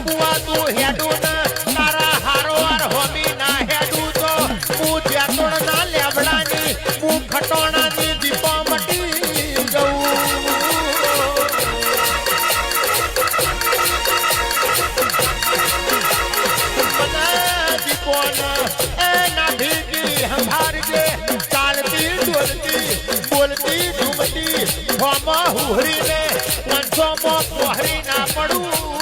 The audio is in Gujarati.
કુવા તું હેડું ને તારા હારો આર હોમી ના હેડું તો હું જેતોણ ના લેબડાની હું ખટોણાની દીપો મટી જઉં મને દીપોને એ ના ભીગી સંભાળજે ચાલતી ડોલતી બોલતી ઝૂમતી હોમાં હુહરીને 500 માં પહોરી ના પડું